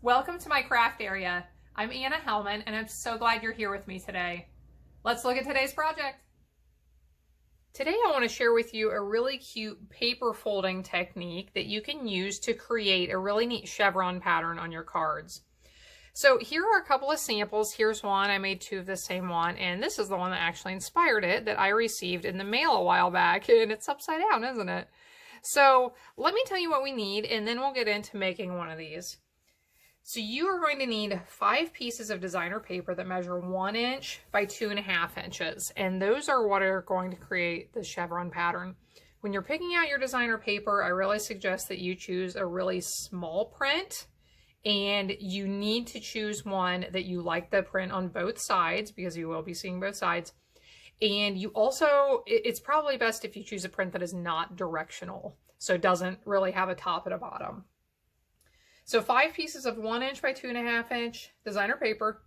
Welcome to my craft area. I'm Anna Hellman and I'm so glad you're here with me today. Let's look at today's project. Today I want to share with you a really cute paper folding technique that you can use to create a really neat chevron pattern on your cards. So here are a couple of samples. Here's one. I made two of the same one, and this is the one that actually inspired it that I received in the mail a while back, and it's upside down, isn't it? So let me tell you what we need, and then we'll get into making one of these. So you are going to need 5 pieces of designer paper that measure 1 inch by 2.5 inches. And those are what are going to create the chevron pattern. When you're picking out your designer paper, I really suggest that you choose a really small print, and you need to choose one that you like the print on both sides, because you will be seeing both sides. And you also, it's probably best if you choose a print that is not directional, so it doesn't really have a top and a bottom. So 5 pieces of 1 inch by 2.5 inch designer paper,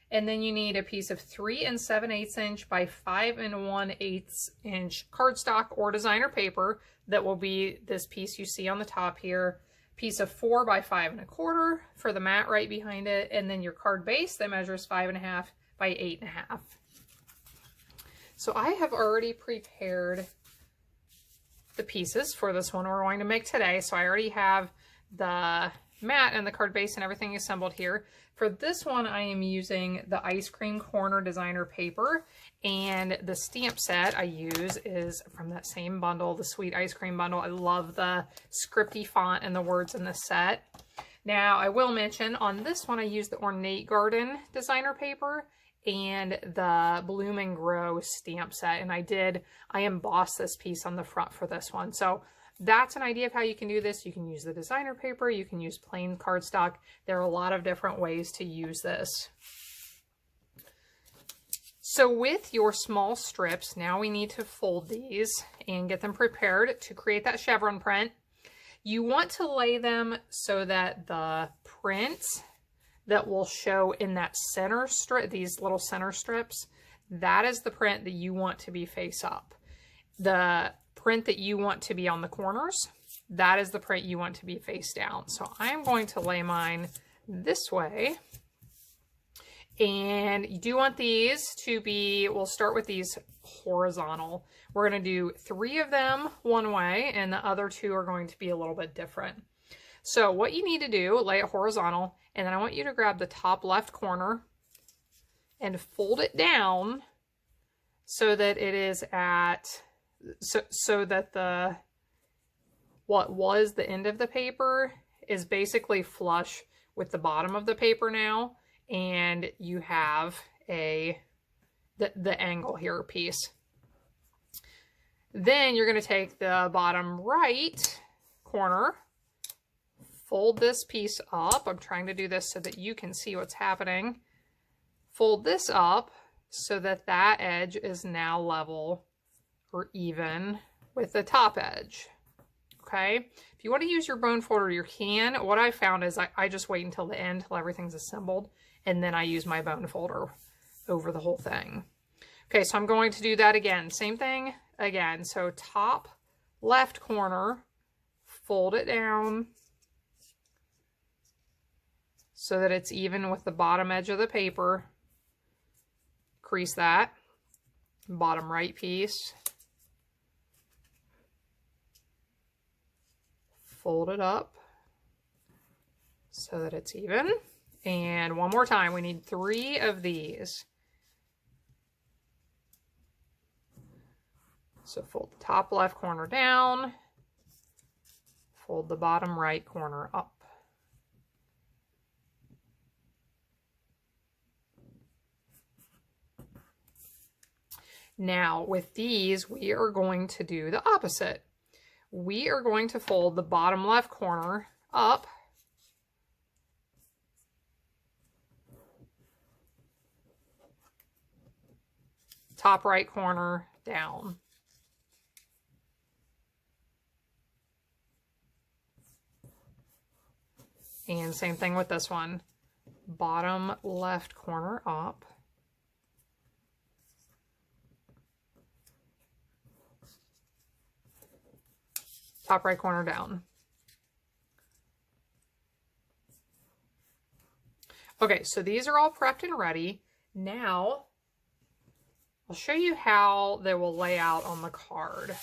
and then you need a piece of 3 7/8 inch by 5 1/8 inch cardstock or designer paper that will be this piece you see on the top here, piece of 4 by 5 1/4 for the mat right behind it, and then your card base that measures 5.5 by 8.5. So I have already prepared the pieces for this one we're going to make today. So I already have the mat and the card base and everything assembled here. For this one, I am using the Ice Cream Corner designer paper, and the stamp set I use is from that same bundle, the Sweet Ice Cream bundle. I love the scripty font and the words in the set. Now, I will mention on this one, I used the Ornate Garden designer paper and the Bloom and Grow stamp set, and I embossed this piece on the front for this one. So that's an idea of how you can do this. You can use the designer paper, you can use plain cardstock. There are a lot of different ways to use this. So with your small strips, now we need to fold these and get them prepared to create that chevron print. You want to lay them so that the print that will show in that center strip, these little center strips, that is the print that you want to be face up. The print that you want to be on the corners, that is the print you want to be face down. So I'm going to lay mine this way. And you do want these to be, we'll start with these horizontal. We're going to do 3 of them one way, and the other 2 are going to be a little bit different. So what you need to do, lay it horizontal, and then I want you to grab the top left corner and fold it down so that it is at, so that the, what was the end of the paper is basically flush with the bottom of the paper now, and you have the angle here piece. Then you're going to take the bottom right corner, fold this piece up. I'm trying to do this so that you can see what's happening. Fold this up so that that edge is now level or even with the top edge. Okay, if you want to use your bone folder, you can. What I found is I just wait until the end, till everything's assembled, and then I use my bone folder over the whole thing. Okay, so I'm going to do that again. Same thing again. So top left corner, fold it down so that it's even with the bottom edge of the paper. Crease that. Bottom right piece. Fold it up so that it's even. And one more time, we need 3 of these. So fold the top left corner down, fold the bottom right corner up. Now with these, we are going to do the opposite. We are going to fold the bottom left corner up, top right corner down. And same thing with this one. Bottom left corner up, top right corner down. Okay, so these are all prepped and ready. Now, I'll show you how they will lay out on the card.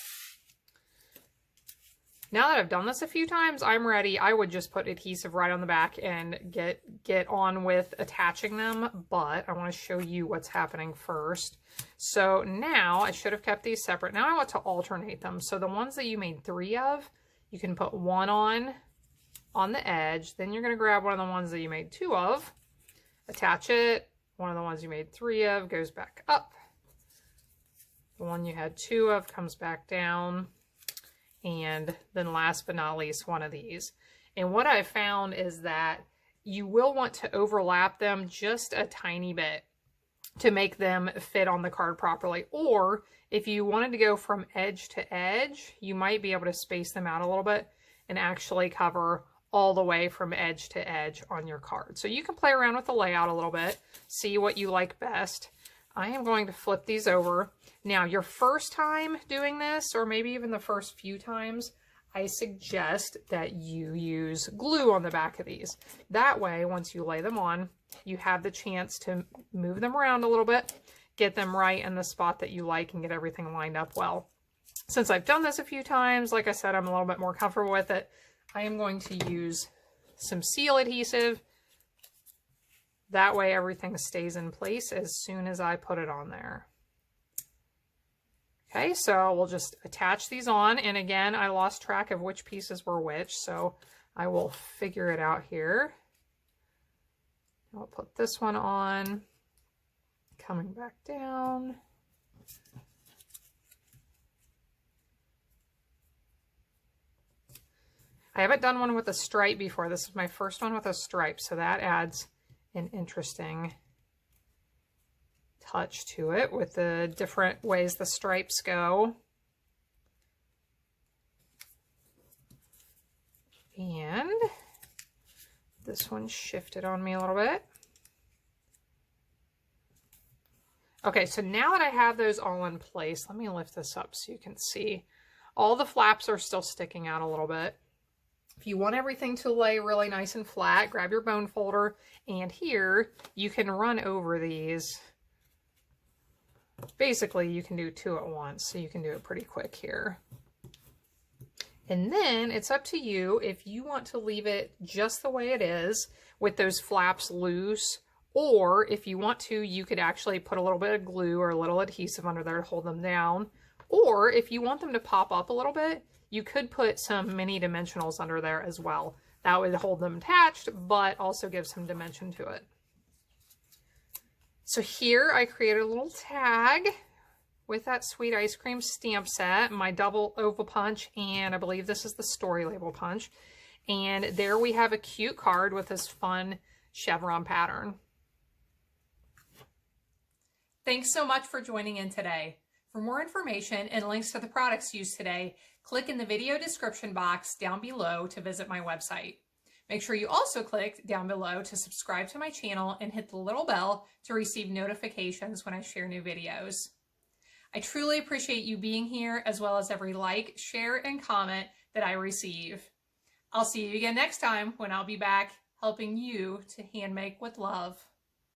Now that I've done this a few times, I'm ready. I would just put adhesive right on the back and get on with attaching them, but I want to show you what's happening first. So now, I should have kept these separate. Now I want to alternate them. So the ones that you made 3 of, you can put one on the edge. Then you're going to grab one of the ones that you made 2 of, attach it. One of the ones you made 3 of goes back up. The one you had 2 of comes back down. And then last but not least, one of these. And what I found is that you will want to overlap them just a tiny bit to make them fit on the card properly. Or if you wanted to go from edge to edge, you might be able to space them out a little bit and actually cover all the way from edge to edge on your card. So you can play around with the layout a little bit, see what you like best. I am going to flip these over. Now, your first time doing this, or maybe even the first few times, I suggest that you use glue on the back of these. That way, once you lay them on, you have the chance to move them around a little bit, get them right in the spot that you like, and get everything lined up well. Since I've done this a few times, like I said, I'm a little bit more comfortable with it. I am going to use some seal adhesive. That way everything stays in place as soon as I put it on there. Okay, so we'll just attach these on. And again, I lost track of which pieces were which, so I will figure it out here. I'll put this one on, coming back down. I haven't done one with a stripe before. This is my first one with a stripe, so that adds an interesting touch to it with the different ways the stripes go. And this one shifted on me a little bit. Okay, so now that I have those all in place, let me lift this up so you can see. All the flaps are still sticking out a little bit. If you want everything to lay really nice and flat, grab your bone folder, and here you can run over these. Basically, you can do 2 at once, so you can do it pretty quick here. And then it's up to you if you want to leave it just the way it is with those flaps loose, or if you want to, you could actually put a little bit of glue or a little adhesive under there to hold them down. Or if you want them to pop up a little bit, you could put some mini dimensionals under there as well. That would hold them attached, but also give some dimension to it. So here I created a little tag with that sweet ice cream stamp set, my double oval punch, and I believe this is the story label punch. And there we have a cute card with this fun chevron pattern. Thanks so much for joining in today. For more information and links to the products used today, click in the video description box down below to visit my website. Make sure you also click down below to subscribe to my channel and hit the little bell to receive notifications when I share new videos. I truly appreciate you being here, as well as every like, share, and comment that I receive. I'll see you again next time when I'll be back helping you to hand make with love.